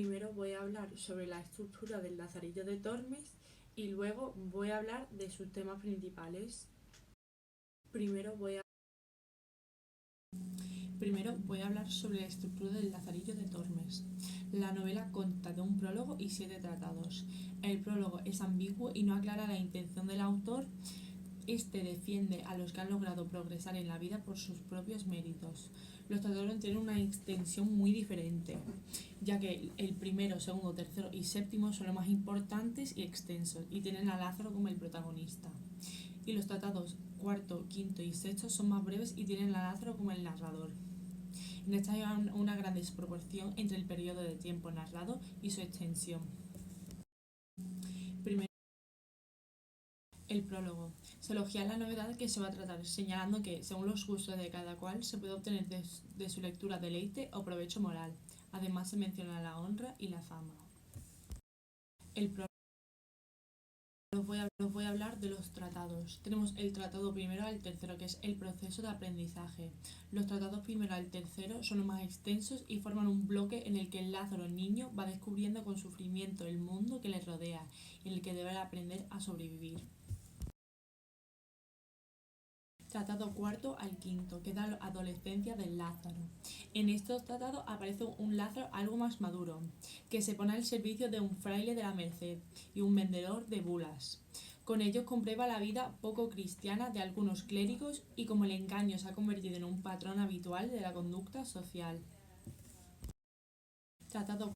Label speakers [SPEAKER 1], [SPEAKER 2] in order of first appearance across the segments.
[SPEAKER 1] Primero voy a hablar sobre la estructura del Lazarillo de Tormes y luego voy a hablar de sus temas principales. Primero voy a, Primero voy a hablar sobre la estructura del Lazarillo de Tormes. La novela consta de un prólogo y 7 tratados. El prólogo es ambiguo y no aclara la intención del autor. Este defiende a los que han logrado progresar en la vida por sus propios méritos. Los tratados tienen una extensión muy diferente, ya que el primero, segundo, tercero y séptimo son los más importantes y extensos y tienen a Lázaro como el protagonista. Y los tratados cuarto, quinto y sexto son más breves y tienen a Lázaro como el narrador. En esta hay una gran desproporción entre el periodo de tiempo narrado y su extensión. Primero, el prólogo. Se elogia la novedad que se va a tratar, señalando que, según los gustos de cada cual, se puede obtener de su lectura deleite o provecho moral. Además, se menciona la honra y la fama. El prólogo. Os voy a hablar de los tratados. Tenemos el tratado primero al tercero, que es el proceso de aprendizaje. Los tratados primero al tercero son los más extensos y forman un bloque en el que el Lázaro niño va descubriendo con sufrimiento el mundo que le rodea y en el que debe aprender a sobrevivir. Tratado cuarto al quinto, que da la adolescencia del Lázaro. En estos tratados aparece un Lázaro algo más maduro, que se pone al servicio de un fraile de la Merced y un vendedor de bulas. Con ellos comprueba la vida poco cristiana de algunos clérigos y cómo el engaño se ha convertido en un patrón habitual de la conducta social. Tratado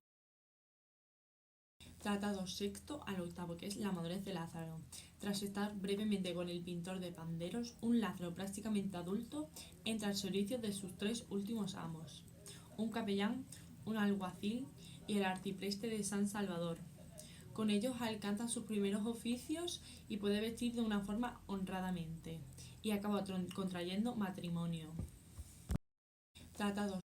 [SPEAKER 1] Tratado sexto al octavo, que es la madurez de Lázaro. Tras estar brevemente con el pintor de panderos, un Lázaro prácticamente adulto entra al servicio de sus 3 últimos amos: un capellán, un alguacil y el arcipreste de San Salvador. Con ellos alcanza sus primeros oficios y puede vestir de una forma honradamente, y acaba contrayendo matrimonio. Tratado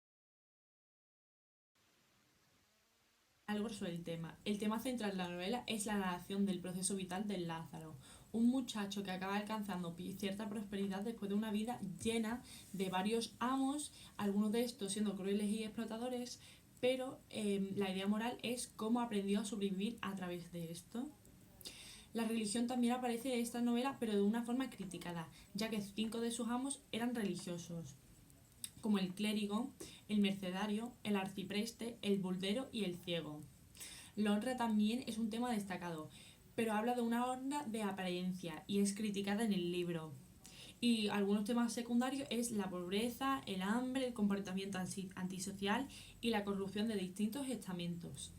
[SPEAKER 1] Algo sobre el tema. El tema central de la novela es la narración del proceso vital del Lázaro, un muchacho que acaba alcanzando cierta prosperidad después de una vida llena de varios amos, algunos de estos siendo crueles y explotadores, pero la idea moral es cómo aprendió a sobrevivir a través de esto. La religión también aparece en esta novela, pero de una forma criticada, ya que 5 de sus amos eran religiosos, como el clérigo, el mercedario, el arcipreste, el buldero y el ciego. La honra también es un tema destacado, pero habla de una honra de apariencia y es criticada en el libro. Y algunos temas secundarios es la pobreza, el hambre, el comportamiento antisocial y la corrupción de distintos estamentos.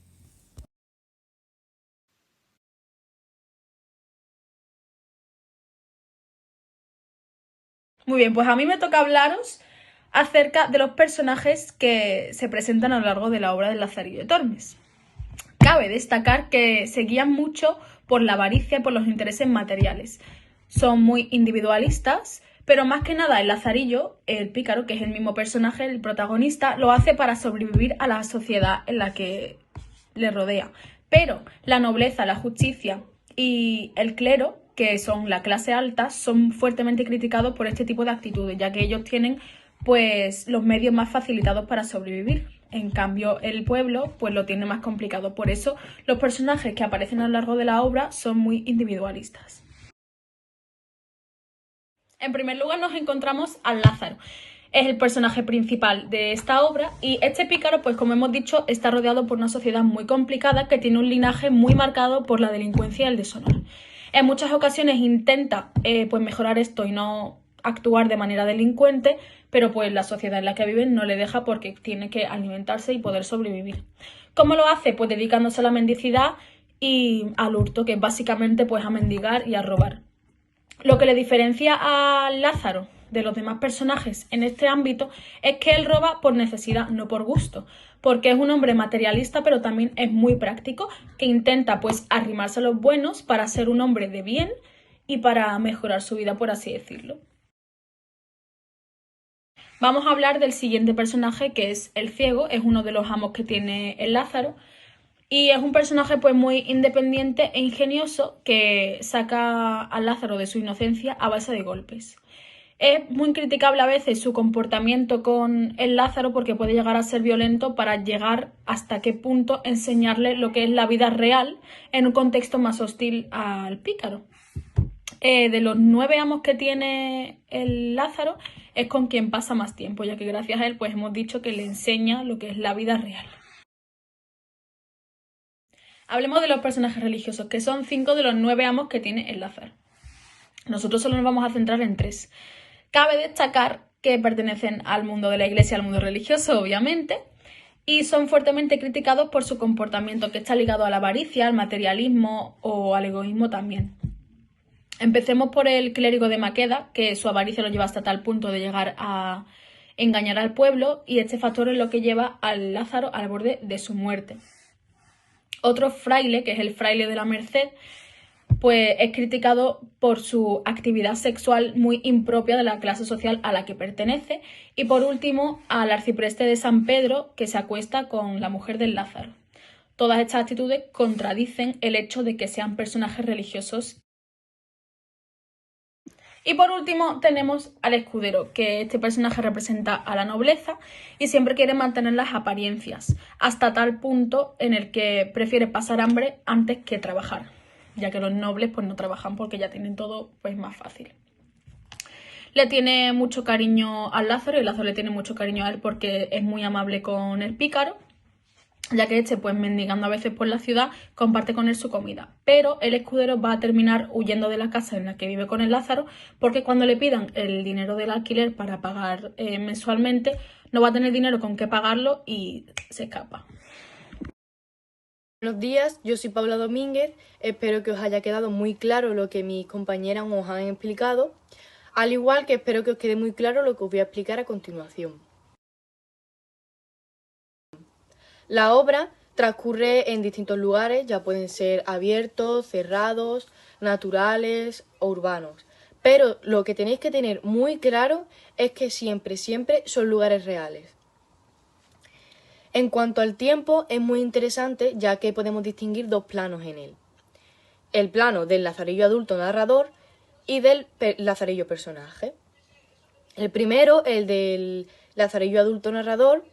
[SPEAKER 2] Muy bien, pues a mí me toca hablaros acerca de los personajes que se presentan a lo largo de la obra del Lazarillo de Tormes. Cabe destacar que se guían mucho por la avaricia y por los intereses materiales. Son muy individualistas, pero más que nada el Lazarillo, el pícaro, que es el mismo personaje, el protagonista, lo hace para sobrevivir a la sociedad en la que le rodea. Pero la nobleza, la justicia y el clero, que son la clase alta, son fuertemente criticados por este tipo de actitudes, ya que ellos tienen pues los medios más facilitados para sobrevivir. En cambio, el pueblo pues lo tiene más complicado. Por eso los personajes que aparecen a lo largo de la obra son muy individualistas. En primer lugar nos encontramos al Lázaro. Es el personaje principal de esta obra y este pícaro, pues como hemos dicho, está rodeado por una sociedad muy complicada que tiene un linaje muy marcado por la delincuencia y el deshonor. En muchas ocasiones intenta pues mejorar esto y no actuar de manera delincuente, pero pues la sociedad en la que viven no le deja porque tiene que alimentarse y poder sobrevivir. ¿Cómo lo hace? Pues dedicándose a la mendicidad y al hurto, que es básicamente pues a mendigar y a robar. Lo que le diferencia a Lázaro de los demás personajes en este ámbito es que él roba por necesidad, no por gusto, porque es un hombre materialista, pero también es muy práctico, que intenta pues arrimarse a los buenos para ser un hombre de bien y para mejorar su vida, por así decirlo. Vamos a hablar del siguiente personaje, que es el ciego, es uno de los amos que tiene el Lázaro, y es un personaje pues muy independiente e ingenioso que saca a Lázaro de su inocencia a base de golpes. Es muy criticable a veces su comportamiento con el Lázaro porque puede llegar a ser violento para llegar hasta qué punto enseñarle lo que es la vida real en un contexto más hostil al pícaro. De los 9 amos que tiene el Lázaro es con quien pasa más tiempo, ya que gracias a él pues hemos dicho que le enseña lo que es la vida real. Hablemos de los personajes religiosos, que son 5 de los 9 amos que tiene el Lázaro. Nosotros solo nos vamos a centrar en 3. Cabe destacar que pertenecen al mundo de la iglesia, al mundo religioso, obviamente, y son fuertemente criticados por su comportamiento, que está ligado a la avaricia, al materialismo o al egoísmo también. Empecemos por el clérigo de Maqueda, que su avaricia lo lleva hasta tal punto de llegar a engañar al pueblo, y este factor es lo que lleva al Lázaro al borde de su muerte. Otro fraile, que es el fraile de la Merced, pues es criticado por su actividad sexual muy impropia de la clase social a la que pertenece. Y por último, al arcipreste de San Pedro, que se acuesta con la mujer del Lázaro. Todas estas actitudes contradicen el hecho de que sean personajes religiosos. Y por último tenemos al escudero, que este personaje representa a la nobleza y siempre quiere mantener las apariencias, hasta tal punto en el que prefiere pasar hambre antes que trabajar, ya que los nobles pues no trabajan porque ya tienen todo pues más fácil. Le tiene mucho cariño al Lázaro y Lázaro le tiene mucho cariño a él porque es muy amable con el pícaro, ya que este, pues mendigando a veces por la ciudad, comparte con él su comida. Pero el escudero va a terminar huyendo de la casa en la que vive con el Lázaro, porque cuando le pidan el dinero del alquiler para pagar mensualmente, no va a tener dinero con qué pagarlo y se escapa.
[SPEAKER 3] Buenos días, yo soy Paula Domínguez, espero que os haya quedado muy claro lo que mis compañeras os han explicado, al igual que espero que os quede muy claro lo que os voy a explicar a continuación. La obra transcurre en distintos lugares, ya pueden ser abiertos, cerrados, naturales o urbanos. Pero lo que tenéis que tener muy claro es que siempre son lugares reales. En cuanto al tiempo, es muy interesante ya que podemos distinguir 2 planos en él. El plano del lazarillo adulto narrador y del lazarillo personaje. El primero, el del lazarillo adulto narrador,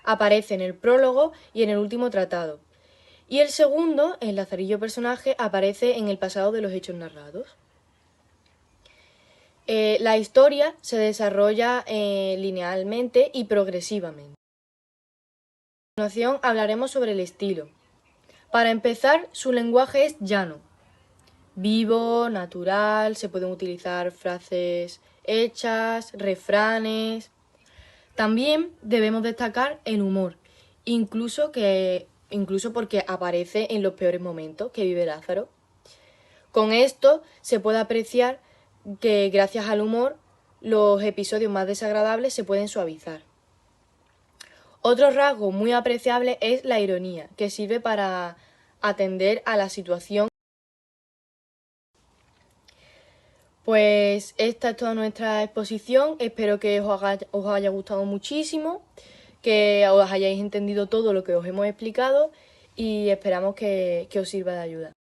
[SPEAKER 3] aparece en el prólogo y en el último tratado. Y el segundo, el lazarillo personaje, aparece en el pasado de los hechos narrados. La historia se desarrolla linealmente y progresivamente. A continuación hablaremos sobre el estilo. Para empezar, su lenguaje es llano, vivo, natural, se pueden utilizar frases hechas, refranes. También debemos destacar el humor, incluso porque aparece en los peores momentos que vive Lázaro. Con esto se puede apreciar que gracias al humor los episodios más desagradables se pueden suavizar. Otro rasgo muy apreciable es la ironía, que sirve para atender a la situación. Pues esta es toda nuestra exposición, espero que os haya gustado muchísimo, que os hayáis entendido todo lo que os hemos explicado y esperamos que os sirva de ayuda.